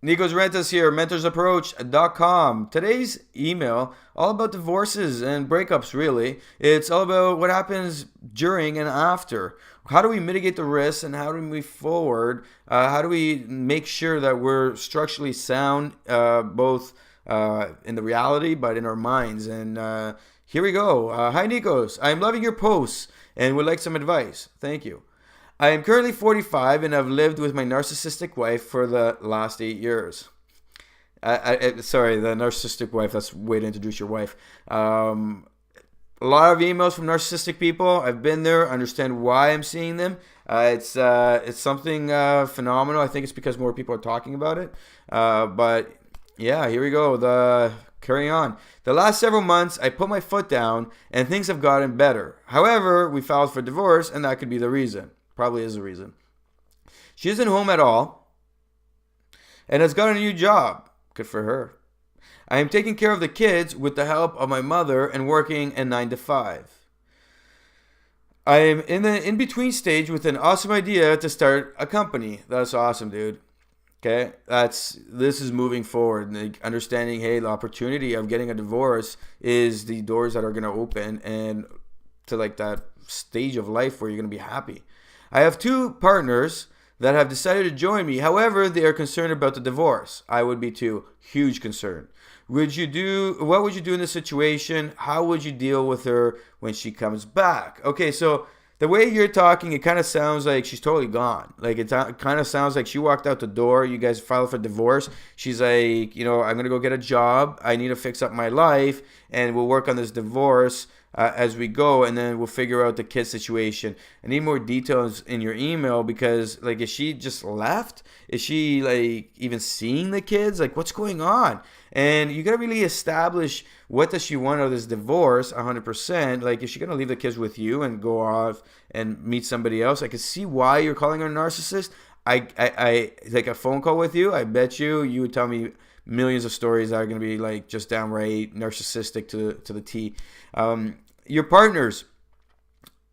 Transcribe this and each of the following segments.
Nikos Rentas here, mentorsapproach.com. Today's email, all about divorces and breakups, really. It's all about what happens during and after. How do we mitigate the risks and how do we move forward? How do we make sure that we're structurally sound, both in the reality but in our minds? And here we go. Hi, Nikos. I'm loving your posts and would like some advice. Thank you. I am currently 45 and have lived with my narcissistic wife for the last 8 years. Sorry, the narcissistic wife. That's a way to introduce your wife. A lot of emails from narcissistic people. I've been there. Understand why I'm seeing them. It's something phenomenal. I think it's because more people are talking about it. But yeah, here we go. Carrying on. The last several months, I put my foot down and things have gotten better. However, we filed for divorce, and that could be the reason. Probably is the reason. She isn't home at all and has got a new job. Good for her. I am taking care of the kids with the help of my mother and working a 9 to 5. I am in the in-between stage with an awesome idea to start a company. That's awesome, dude. Okay, this is moving forward. Like understanding, hey, the opportunity of getting a divorce is the doors that are going to open and to like that stage of life where you're going to be happy. I have two partners that have decided to join me. However, they are concerned about the divorce. I would be too. Huge concern. What would you do in this situation? How would you deal with her when she comes back? Okay, so the way you're talking, it kind of sounds like she's totally gone. Like it kind of sounds like she walked out the door. You guys filed for divorce. She's like, I'm going to go get a job. I need to fix up my life and we'll work on this divorce as we go, and then we'll figure out the kid situation. I need more details in your email because, like, is she just left? Is she, like, even seeing the kids? Like, what's going on? And you got to really establish what does she want out of this divorce 100%. Like, is she going to leave the kids with you and go off and meet somebody else? I can see why you're calling her a narcissist. I like a phone call with you. I bet you would tell me millions of stories that are going to be like just downright narcissistic to the T. Your partners,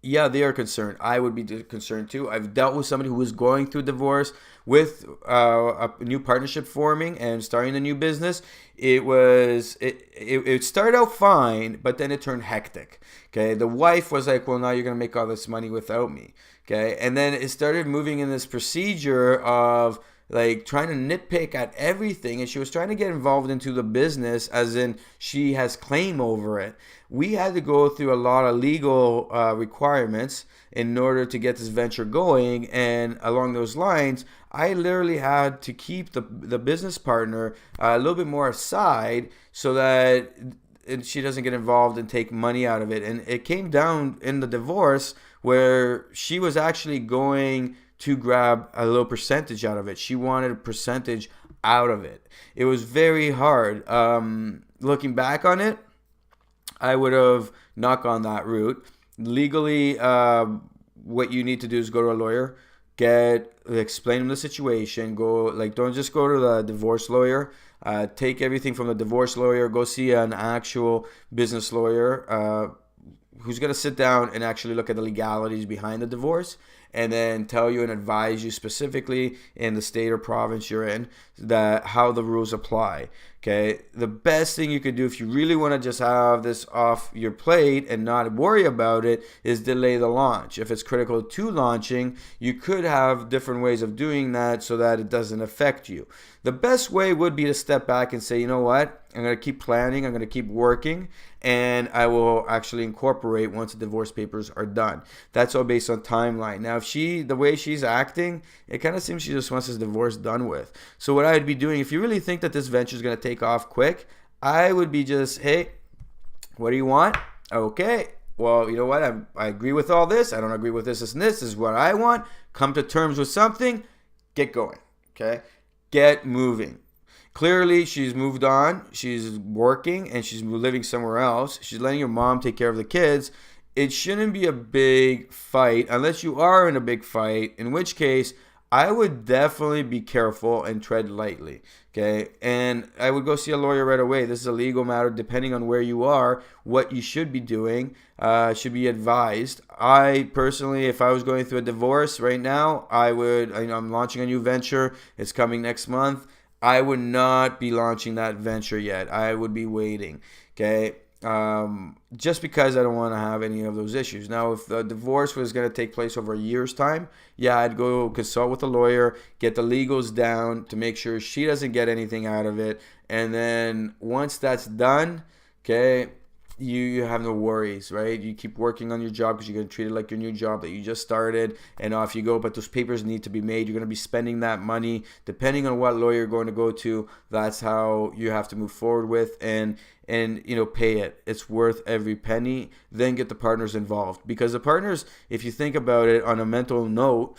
yeah, they are concerned. I would be concerned too. I've dealt with somebody who was going through divorce with a new partnership forming and starting a new business. It started out fine, but then it turned hectic. Okay, the wife was like, "Well, now you're gonna make all this money without me." Okay, and then it started moving in this procedure of like trying to nitpick at everything, and she was trying to get involved into the business as in she has claim over it. We had to go through a lot of legal requirements in order to get this venture going, and along those lines I literally had to keep the business partner a little bit more aside so that she doesn't get involved and take money out of it. And it came down in the divorce where she was actually going to grab a little percentage out of it. She wanted a percentage out of it. It was very hard. Looking back on it, I would have not gone that route. Legally, what you need to do is go to a lawyer, explain them the situation. Don't just go to the divorce lawyer. Take everything from the divorce lawyer. Go see an actual business lawyer who's going to sit down and actually look at the legalities behind the divorce and then tell you and advise you specifically in the state or province you're in that how the rules apply. Okay, the best thing you could do if you really want to just have this off your plate and not worry about it is delay the launch. If it's critical to launching, you could have different ways of doing that so that it doesn't affect you. The best way would be to step back and say, you know what, I'm going to keep planning, I'm going to keep working, and I will actually incorporate once the divorce papers are done. That's all based on timeline. Now, if the way she's acting, it kind of seems she just wants this divorce done with. So what I'd be doing, if you really think that this venture is going to take off quick, I would be just, hey, what do you want? Okay, well, you know what? I agree with all this. I don't agree with this and this. This is what I want. Come to terms with something. Get going. Okay? Get moving. Clearly, she's moved on. She's working and she's living somewhere else. She's letting your mom take care of the kids. It shouldn't be a big fight unless you are in a big fight, in which case I would definitely be careful and tread lightly, okay? And I would go see a lawyer right away. This is a legal matter. Depending on where you are, what you should be doing should be advised. I personally, if I was going through a divorce right now, I'm launching a new venture. It's coming next month. I would not be launching that venture yet. I would be waiting. Okay. Just because I don't want to have any of those issues. Now, if the divorce was going to take place over a year's time, yeah, I'd go consult with a lawyer, get the legals down to make sure she doesn't get anything out of it. And then once that's done, okay, you have no worries, right? You keep working on your job because you're going to treat it like your new job that you just started, and off you go. But those papers need to be made. You're going to be spending that money depending on what lawyer you're going to go to. That's how you have to move forward with, and pay it. It's worth every penny. Then get the partners involved, because the partners, if you think about it on a mental note,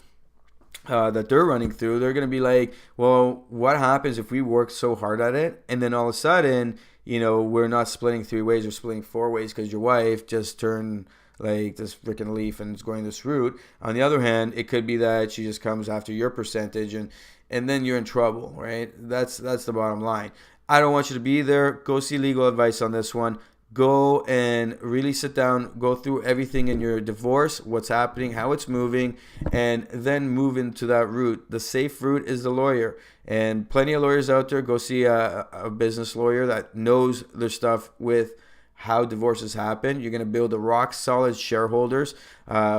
that they're running through, they're going to be like, well, what happens if we work so hard at it and then all of a sudden, we're not splitting 3 ways or splitting 4 ways because your wife just turned like this freaking leaf and is going this route. On the other hand, it could be that she just comes after your percentage, and then you're in trouble, right? That's the bottom line. I don't want you to be there. Go see legal advice on this one. Go and really sit down, go through everything in your divorce, what's happening, how it's moving, and then move into that route. The safe route is the lawyer. And plenty of lawyers out there. Go see a business lawyer that knows their stuff with how divorces happen. You're going to build a rock solid shareholders.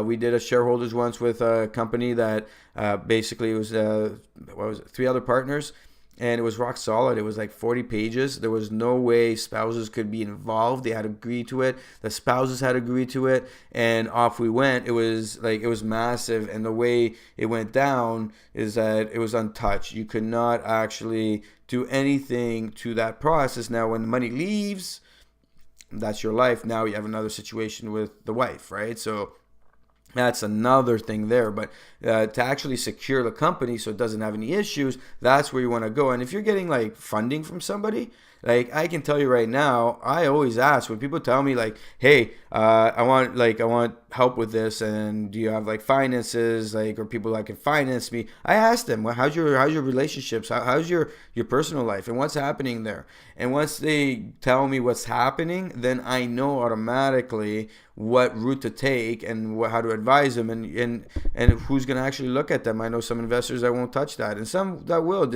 We did a shareholders once with a company that basically was 3 other partners. And it was rock solid. It was like 40 pages. There was no way spouses could be involved. They had to agree to it. The spouses had to agree to it. And off we went. It was massive. And the way it went down is that it was untouched. You could not actually do anything to that process. Now, when the money leaves, that's your life. Now you have another situation with the wife, right? So that's another thing there. But to actually secure the company so it doesn't have any issues, that's where you want to go. And if you're getting like funding from somebody, like I can tell you right now, I always ask when people tell me like, hey, I want help with this, and do you have like finances, like, or people that can finance me? I ask them, well, how's your relationships? How's your personal life, and what's happening there? And once they tell me what's happening, then I know automatically what route to take and how to advise them, and who's going to actually look at them. I know some investors that won't touch that, and some that will.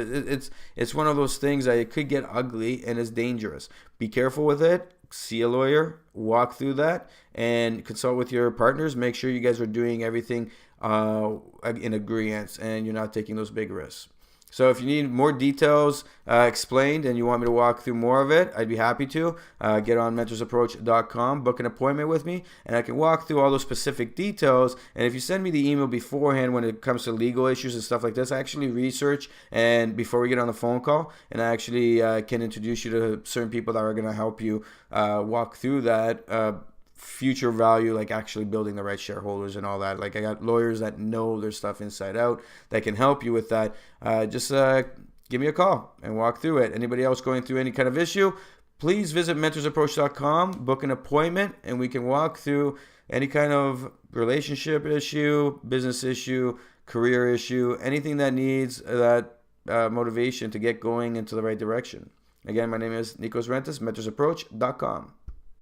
It's one of those things that it could get ugly and is dangerous. Be careful with it. See a lawyer, walk through that, and consult with your partners. Make sure you guys are doing everything in agreement and you're not taking those big risks. So if you need more details explained and you want me to walk through more of it, I'd be happy to. Get on mentorsapproach.com, book an appointment with me, and I can walk through all those specific details. And if you send me the email beforehand when it comes to legal issues and stuff like this, I actually research and before we get on the phone call, and I actually can introduce you to certain people that are going to help you walk through that future value, like actually building the right shareholders and all that. Like I got lawyers that know their stuff inside out that can help you with that. Just give me a call and walk through it. Anybody else going through any kind of issue, please visit mentorsapproach.com, book an appointment, and we can walk through any kind of relationship issue, business issue, career issue, anything that needs that motivation to get going into the right direction. Again, my name is Nikos Rentas, mentorsapproach.com.